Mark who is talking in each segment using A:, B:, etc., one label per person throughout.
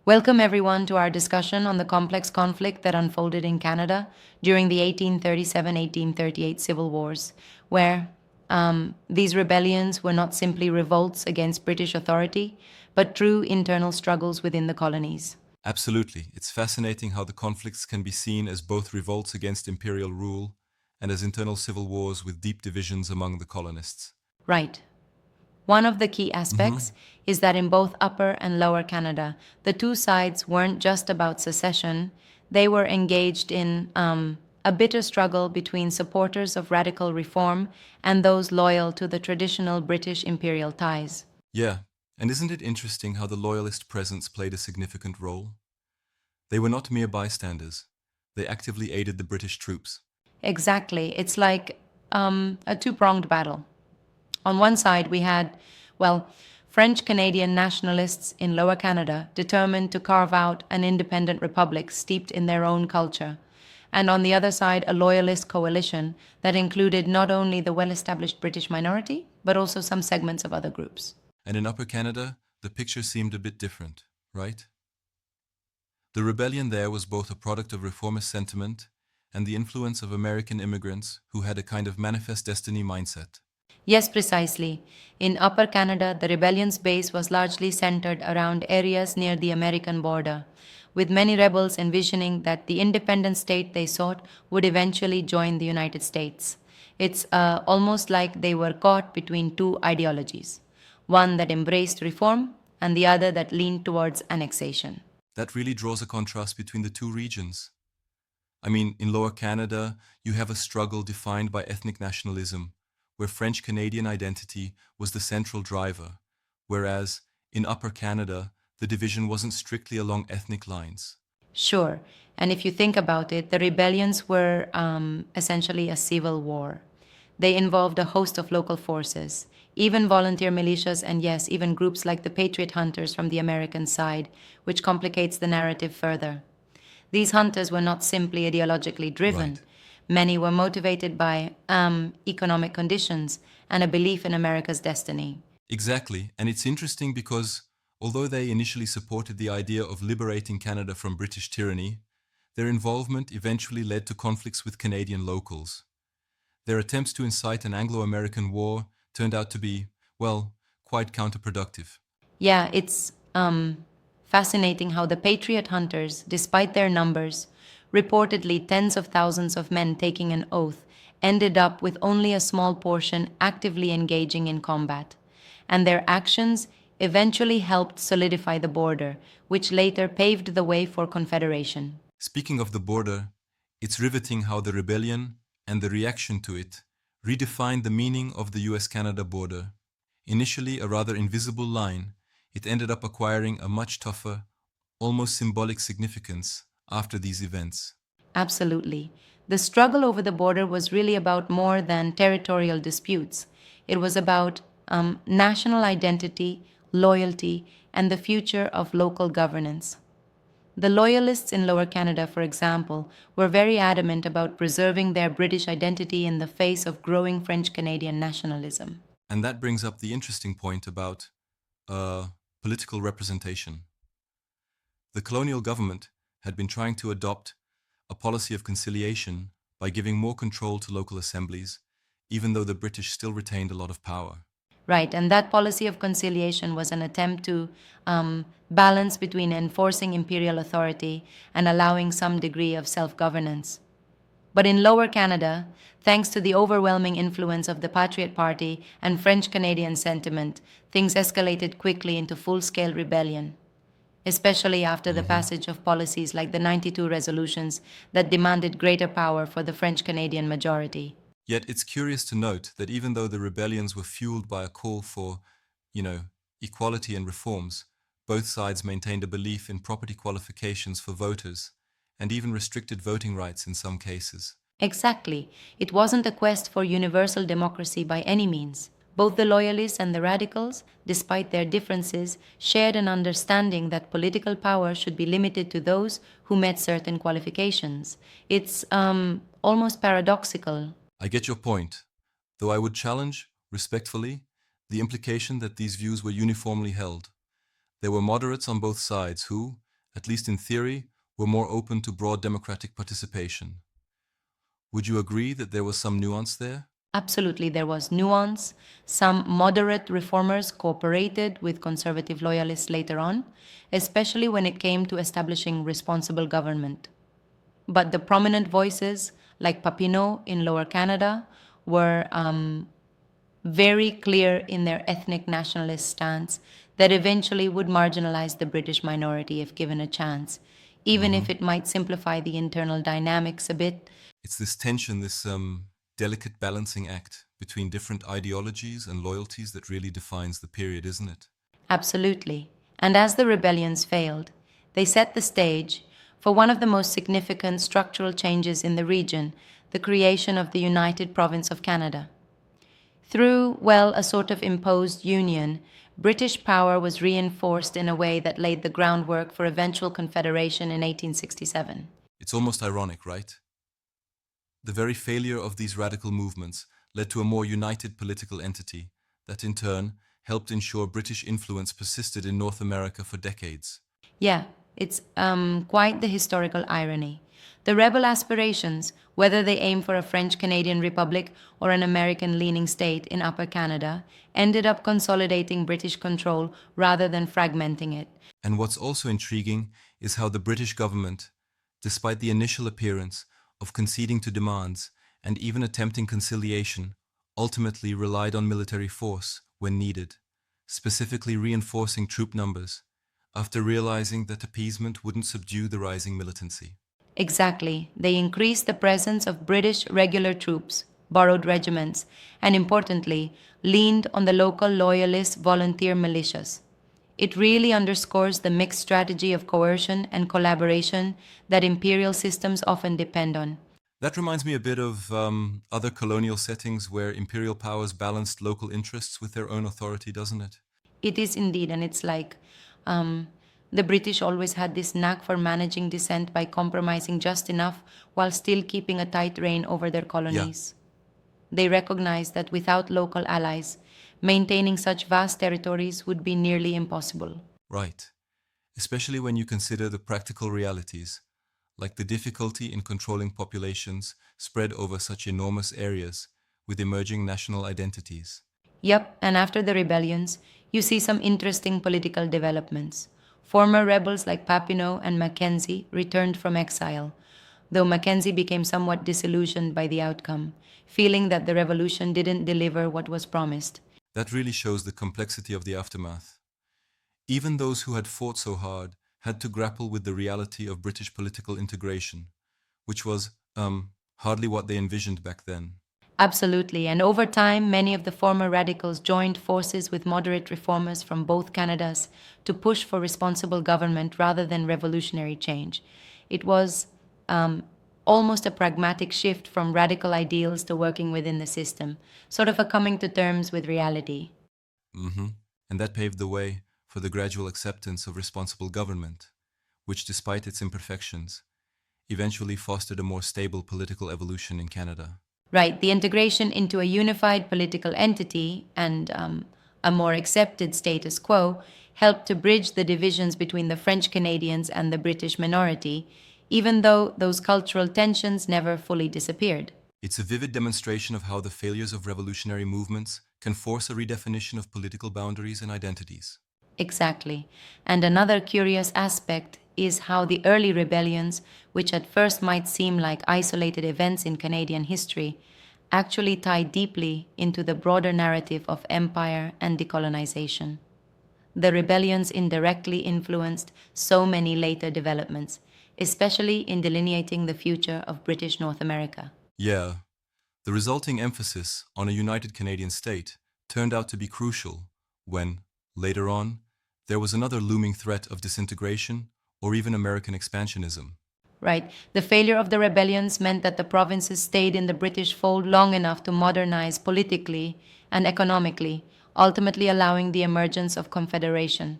A: Welcome, everyone, to our discussion on the complex conflict that unfolded in Canada during the 1837-1838 Civil Wars, where these rebellions were not simply revolts against British authority, but true internal struggles within the colonies.
B: Absolutely. It's fascinating how the conflicts can be seen as both revolts against imperial rule and as internal civil wars with deep divisions among the colonists.
A: Right. One of the key
B: hmm
A: aspects is that in both Upper and Lower Canada, the two sides weren't just about secession, they were engaged in a bitter struggle between supporters of radical reform and those loyal to the traditional British imperial ties.
B: Yeah, and isn't it interesting how the loyalist presence played a significant role? They were not mere bystanders. They actively aided the British troops.
A: Exactly. It's like a two pronged battle. On one side, we had, well, French Canadian nationalists in Lower Canada determined to carve out an independent republic steeped in their own culture. And on the other side, a loyalist coalition that included not only the well established British minority, but also some segments of other groups.
B: And in Upper Canada, the picture seemed a bit different, right? The rebellion there was both a product of reformist sentiment and the influence of American immigrants who had a kind of manifest destiny mindset.
A: Yes, precisely. In Upper Canada, the rebellion's base was largely centered around areas near the American border, with many rebels envisioning that the independent state they sought would eventually join the United States. It's almost like they were caught between two ideologies, one that embraced reform and the other that leaned towards annexation.
B: That really draws a contrast between the two regions. I mean, in Lower Canada, you have a struggle defined by ethnic nationalism, where French Canadian identity was the central driver, whereas in Upper Canada, the division wasn't strictly along ethnic lines.
A: Sure. And if you think about it, the rebellions were essentially a civil war. They involved a host of local forces, even volunteer militias, and yes, even groups like the Patriot Hunters from the American side, which complicates the narrative further. These hunters were not simply ideologically driven,
B: Right.
A: many were motivated by economic conditions and a belief in America's destiny.
B: Exactly, and it's interesting because although they initially supported the idea of liberating Canada from British tyranny, their involvement eventually led to conflicts with Canadian locals. Their attempts to incite an Anglo-American war turned out to be, well, quite counterproductive.
A: Yeah, it's fascinating how the Patriot Hunters, despite their numbers, reportedly tens of thousands of men taking an oath, ended up with only a small portion actively engaging in combat. And their actions eventually helped solidify the border, which later paved the way for Confederation.
B: Speaking of the border, it's riveting how the rebellion and the reaction to it redefined the meaning of the US-Canada border. Initially a rather invisible line, it ended up acquiring a much tougher, almost symbolic significance after these events.
A: Absolutely. The struggle over the border was really about more than territorial disputes. It was about national identity, loyalty, and the future of local governance. The Loyalists in Lower Canada, for example, were very adamant about preserving their British identity in the face of growing French Canadian nationalism.
B: And that brings up the interesting point about uh, political representation. The colonial government had been trying to adopt a policy of conciliation by giving more control to local assemblies, even though the British still retained a lot of power.
A: Right, and that policy of conciliation was an attempt to balance between enforcing imperial authority and allowing some degree of self governance. But in Lower Canada, thanks to the overwhelming influence of the Patriot Party and French Canadian sentiment, things escalated quickly into full scale rebellion, especially after the
B: Mhm.
A: passage of policies like the 92 resolutions that demanded greater power for the French Canadian majority.
B: Yet it's curious to note that even though the rebellions were fueled by a call for, you know, equality and reforms, both sides maintained a belief in property qualifications for voters and even restricted voting rights in some cases.
A: Exactly. It wasn't a quest for universal democracy by any means. Both the loyalists and the radicals, despite their differences, shared an understanding that political power should be limited to those who met certain qualifications. It's almost paradoxical.
B: I get your point, though I would challenge, respectfully, the implication that these views were uniformly held. There were moderates on both sides who, at least in theory, were more open to broad democratic participation. Would you agree that there was some nuance there?
A: Absolutely, there was nuance. Some moderate reformers cooperated with conservative loyalists later on, especially when it came to establishing responsible government. But the prominent voices, like Papineau in Lower Canada, were very clear in their ethnic nationalist stance that eventually would marginalize the British minority if given a chance, even
B: Hmm.
A: if it might simplify the internal dynamics a bit.
B: It's this tension, this delicate balancing act between different ideologies and loyalties that really defines the period, isn't it?
A: Absolutely. And as the rebellions failed, they set the stage for one of the most significant structural changes in the region, the creation of the United Province of Canada. Through, well, a sort of imposed union, British power was reinforced in a way that laid the groundwork for eventual confederation in 1867.
B: It's almost ironic, right? The very failure of these radical movements led to a more united political entity that, in turn, helped ensure British influence persisted in North America for decades.
A: Yeah, it's quite the historical irony. The rebel aspirations, whether they aim for a French Canadian Republic or an American leaning state in Upper Canada, ended up consolidating British control rather than fragmenting it.
B: And what's also intriguing is how the British government, despite the initial appearance of conceding to demands and even attempting conciliation, ultimately relied on military force when needed, specifically reinforcing troop numbers, after realizing that appeasement wouldn't subdue the rising militancy.
A: Exactly, they increased the presence of British regular troops, borrowed regiments, and importantly, leaned on the local loyalist volunteer militias. It really underscores the mixed strategy of coercion and collaboration that imperial systems often depend on.
B: That reminds me a bit of other colonial settings where imperial powers balanced local interests with their own authority, doesn't it?
A: It is indeed, and it's like um, the British always had this knack for managing dissent by compromising just enough while still keeping a tight rein over their
B: Yeah,
A: colonies. They recognized that without local allies, maintaining such vast territories would be nearly impossible.
B: right. Especially when you consider the practical realities, like the difficulty in controlling populations spread over such enormous areas with emerging national identities.
A: Yep, and after the rebellions, you see some interesting political developments. Former rebels like Papineau and Mackenzie returned from exile, though Mackenzie became somewhat disillusioned by the outcome, feeling that the revolution didn't deliver what was promised.
B: That really shows the complexity of the aftermath. Even those who had fought so hard had to grapple with the reality of British political integration, which was, hardly what they envisioned back then.
A: Absolutely, and over time, many of the former radicals joined forces with moderate reformers from both Canadas to push for responsible government rather than revolutionary change. It was almost a pragmatic shift from radical ideals to working within the system, sort of a coming to terms with reality.
B: Hmm. And that paved the way for the gradual acceptance of responsible government, which, despite its imperfections, eventually fostered a more stable political evolution in Canada.
A: Right, the integration into a unified political entity and a more accepted status quo helped to bridge the divisions between the French Canadians and the British minority, even though those cultural tensions never fully disappeared.
B: It's a vivid demonstration of how the failures of revolutionary movements can force a redefinition of political boundaries and identities.
A: Exactly. And another curious aspect is how the early rebellions, which at first might seem like isolated events in Canadian history, actually tie deeply into the broader narrative of empire and decolonization. The rebellions indirectly influenced so many later developments, especially in delineating the future of British North America.
B: Yeah, the resulting emphasis on a united Canadian state turned out to be crucial when, later on, there was another looming threat of disintegration or even American expansionism.
A: Right? The failure of the rebellions meant that the provinces stayed in the British fold long enough to modernize politically and economically, ultimately allowing the emergence of confederation.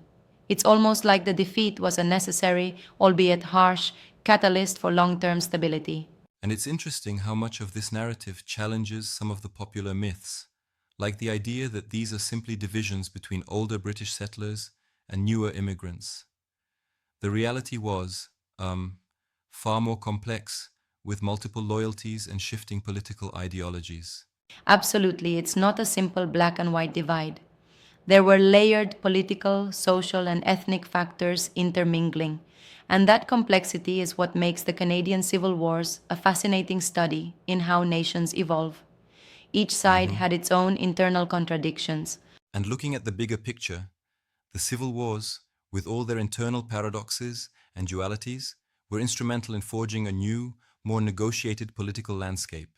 A: It's almost like the defeat was a necessary, albeit harsh, catalyst for long term stability.
B: And it's interesting how much of this narrative challenges some of the popular myths, like the idea that these are simply divisions between older British settlers and newer immigrants. The reality was far more complex, with multiple loyalties and shifting political ideologies.
A: Absolutely, it's not a simple black and white divide. There were layered political, social, and ethnic factors intermingling, and that complexity is what makes the Canadian Civil Wars a fascinating study in how nations evolve. Each side
B: Mhm.
A: had its own internal contradictions.
B: And looking at the bigger picture, the civil wars, with all their internal paradoxes and dualities, were instrumental in forging a new, more negotiated political landscape,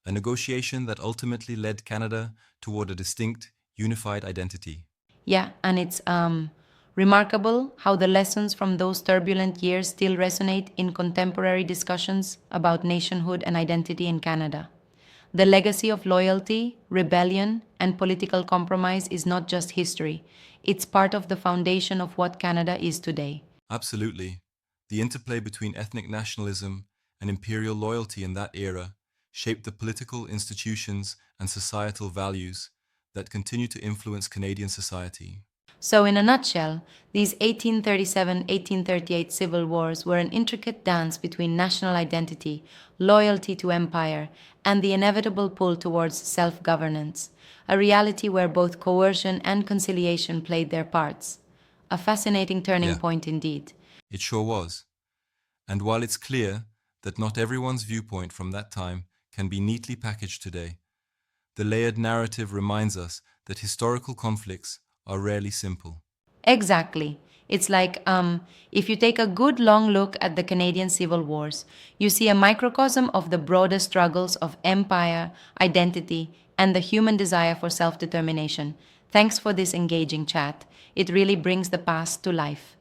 B: a negotiation that ultimately led Canada toward a distinct, unified identity.
A: Yeah, and it's remarkable how the lessons from those turbulent years still resonate in contemporary discussions about nationhood and identity in Canada. The legacy of loyalty, rebellion, and political compromise is not just history, it's part of the foundation of what Canada is today.
B: Absolutely. The interplay between ethnic nationalism and imperial loyalty in that era shaped the political institutions and societal values that continue to influence Canadian society.
A: So, in a nutshell, these 1837-1838 civil wars were an intricate dance between national identity, loyalty to empire, and the inevitable pull towards self governance, a reality where both coercion and conciliation played their parts. A fascinating turning
B: Yeah,
A: point indeed.
B: it sure was. And while it's clear that not everyone's viewpoint from that time can be neatly packaged today, the layered narrative reminds us that historical conflicts are rarely simple.
A: Exactly. It's like if you take a good long look at the Canadian Civil Wars, you see a microcosm of the broader struggles of empire, identity, and the human desire for self determination. Thanks for this engaging chat. It really brings the past to life.